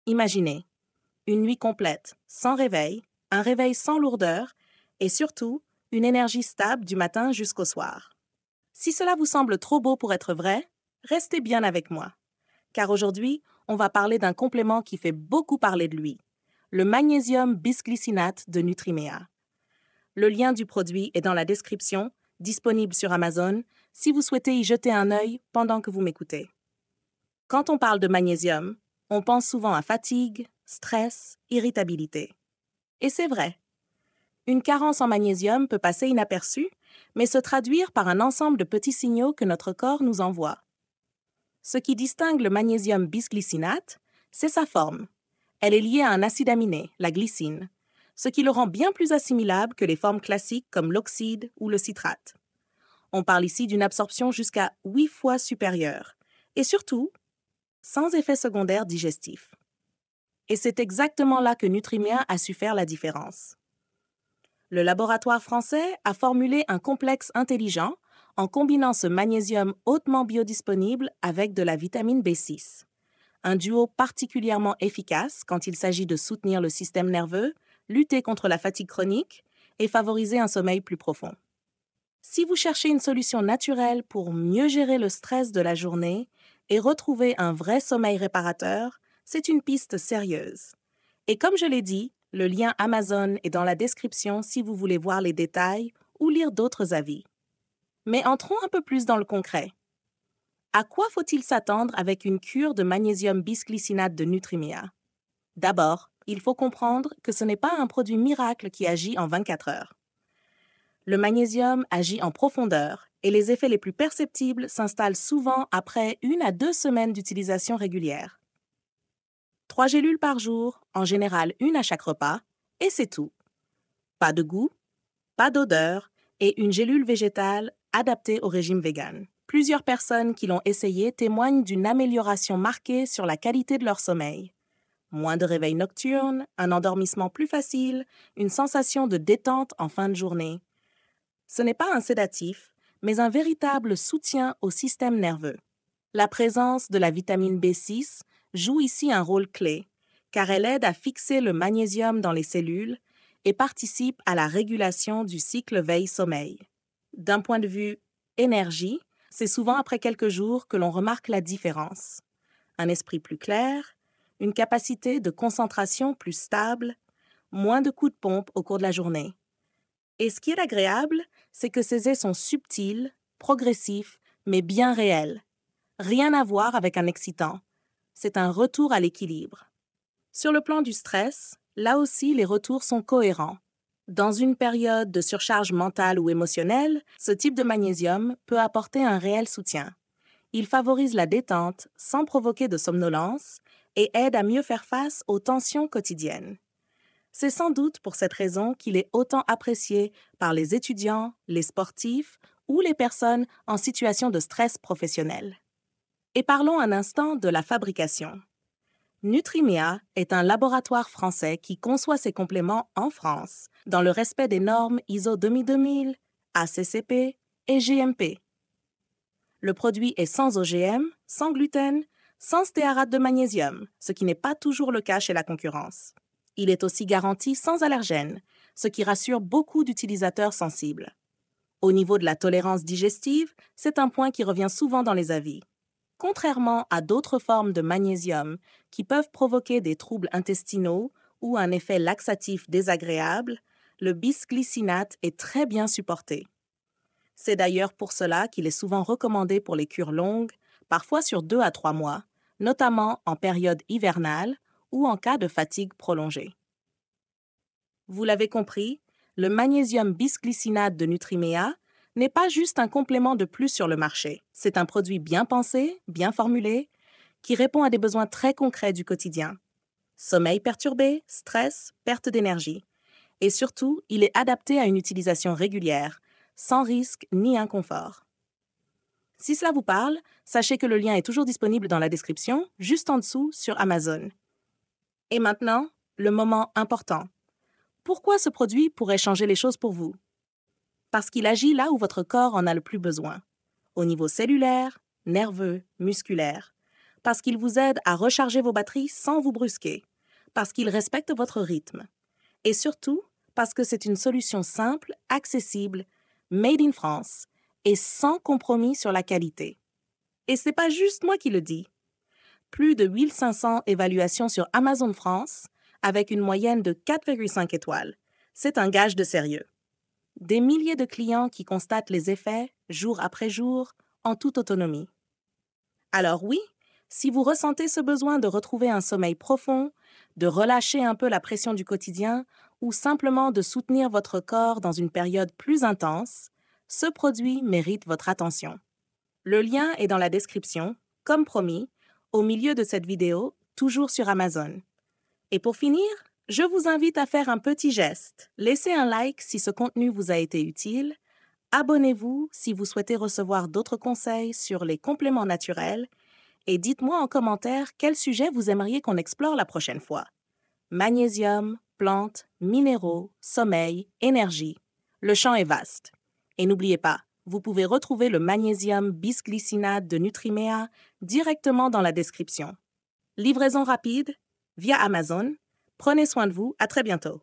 Imaginez une nuit complète, sans réveil, un réveil sans lourdeur et surtout une énergie stable du matin jusqu'au soir. Si cela vous semble trop beau pour être vrai, restez bien avec moi, car aujourd'hui, on va parler d'un complément qui fait beaucoup parler de lui, le magnésium bisglycinate de Nutrimea. Le lien du produit est dans la description, disponible sur Amazon, si vous souhaitez y jeter un œil pendant que vous m'écoutez. Quand on parle de magnésium, on pense souvent à fatigue, stress, irritabilité. Et c'est vrai. Une carence en magnésium peut passer inaperçue, mais se traduire par un ensemble de petits signaux que notre corps nous envoie. Ce qui distingue le magnésium bisglycinate, c'est sa forme. Elle est liée à un acide aminé, la glycine, ce qui le rend bien plus assimilable que les formes classiques comme l'oxyde ou le citrate. On parle ici d'une absorption jusqu'à 8 fois supérieure, et surtout, sans effet secondaire digestif. Et c'est exactement là que Nutrimea a su faire la différence. Le laboratoire français a formulé un complexe intelligent en combinant ce magnésium hautement biodisponible avec de la vitamine B6. Un duo particulièrement efficace quand il s'agit de soutenir le système nerveux, lutter contre la fatigue chronique et favoriser un sommeil plus profond. Si vous cherchez une solution naturelle pour mieux gérer le stress de la journée et retrouver un vrai sommeil réparateur, c'est une piste sérieuse. Et comme je l'ai dit, le lien Amazon est dans la description si vous voulez voir les détails ou lire d'autres avis. Mais entrons un peu plus dans le concret. À quoi faut-il s'attendre avec une cure de magnésium bisglycinate de Nutrimea? D'abord, il faut comprendre que ce n'est pas un produit miracle qui agit en 24 heures. Le magnésium agit en profondeur et les effets les plus perceptibles s'installent souvent après 1 à 2 semaines d'utilisation régulière. 3 gélules par jour, en général une à chaque repas, et c'est tout. Pas de goût, pas d'odeur et une gélule végétale adaptée au régime vegan. Plusieurs personnes qui l'ont essayé témoignent d'une amélioration marquée sur la qualité de leur sommeil. Moins de réveils nocturnes, un endormissement plus facile, une sensation de détente en fin de journée. Ce n'est pas un sédatif, mais un véritable soutien au système nerveux. La présence de la vitamine B6 joue ici un rôle clé, car elle aide à fixer le magnésium dans les cellules et participe à la régulation du cycle veille-sommeil. D'un point de vue énergie, c'est souvent après quelques jours que l'on remarque la différence. Un esprit plus clair, une capacité de concentration plus stable, moins de coups de pompe au cours de la journée. Et ce qui est agréable, c'est que ces effets sont subtils, progressifs, mais bien réels. Rien à voir avec un excitant. C'est un retour à l'équilibre. Sur le plan du stress, là aussi les retours sont cohérents. Dans une période de surcharge mentale ou émotionnelle, ce type de magnésium peut apporter un réel soutien. Il favorise la détente sans provoquer de somnolence et aide à mieux faire face aux tensions quotidiennes. C'est sans doute pour cette raison qu'il est autant apprécié par les étudiants, les sportifs ou les personnes en situation de stress professionnel. Et parlons un instant de la fabrication. Nutrimea est un laboratoire français qui conçoit ses compléments en France, dans le respect des normes ISO 22000, ACCP et GMP. Le produit est sans OGM, sans gluten, sans stéarate de magnésium, ce qui n'est pas toujours le cas chez la concurrence. Il est aussi garanti sans allergènes, ce qui rassure beaucoup d'utilisateurs sensibles. Au niveau de la tolérance digestive, c'est un point qui revient souvent dans les avis. Contrairement à d'autres formes de magnésium qui peuvent provoquer des troubles intestinaux ou un effet laxatif désagréable, le bisglycinate est très bien supporté. C'est d'ailleurs pour cela qu'il est souvent recommandé pour les cures longues, parfois sur 2 à 3 mois, notamment en période hivernale ou en cas de fatigue prolongée. Vous l'avez compris, le magnésium bisglycinate de Nutrimea n'est pas juste un complément de plus sur le marché. C'est un produit bien pensé, bien formulé, qui répond à des besoins très concrets du quotidien. Sommeil perturbé, stress, perte d'énergie. Et surtout, il est adapté à une utilisation régulière, sans risque ni inconfort. Si cela vous parle, sachez que le lien est toujours disponible dans la description, juste en dessous sur Amazon. Et maintenant, le moment important. Pourquoi ce produit pourrait changer les choses pour vous? Parce qu'il agit là où votre corps en a le plus besoin, au niveau cellulaire, nerveux, musculaire. parce qu'il vous aide à recharger vos batteries sans vous brusquer, parce qu'il respecte votre rythme, et surtout parce que c'est une solution simple, accessible, made in France et sans compromis sur la qualité. Et c'est pas juste moi qui le dis. Plus de 1500 évaluations sur Amazon France, avec une moyenne de 4,5 étoiles. C'est un gage de sérieux. Des milliers de clients qui constatent les effets, jour après jour, en toute autonomie. Alors oui, si vous ressentez ce besoin de retrouver un sommeil profond, de relâcher un peu la pression du quotidien ou simplement de soutenir votre corps dans une période plus intense, ce produit mérite votre attention. Le lien est dans la description, comme promis, au milieu de cette vidéo, toujours sur Amazon. Et pour finir, je vous invite à faire un petit geste. Laissez un like si ce contenu vous a été utile. Abonnez-vous si vous souhaitez recevoir d'autres conseils sur les compléments naturels. Et dites-moi en commentaire quel sujet vous aimeriez qu'on explore la prochaine fois. Magnésium, plantes, minéraux, sommeil, énergie. Le champ est vaste. Et n'oubliez pas, vous pouvez retrouver le magnésium bisglycinate de Nutrimea directement dans la description. Livraison rapide, via Amazon. Prenez soin de vous, à très bientôt.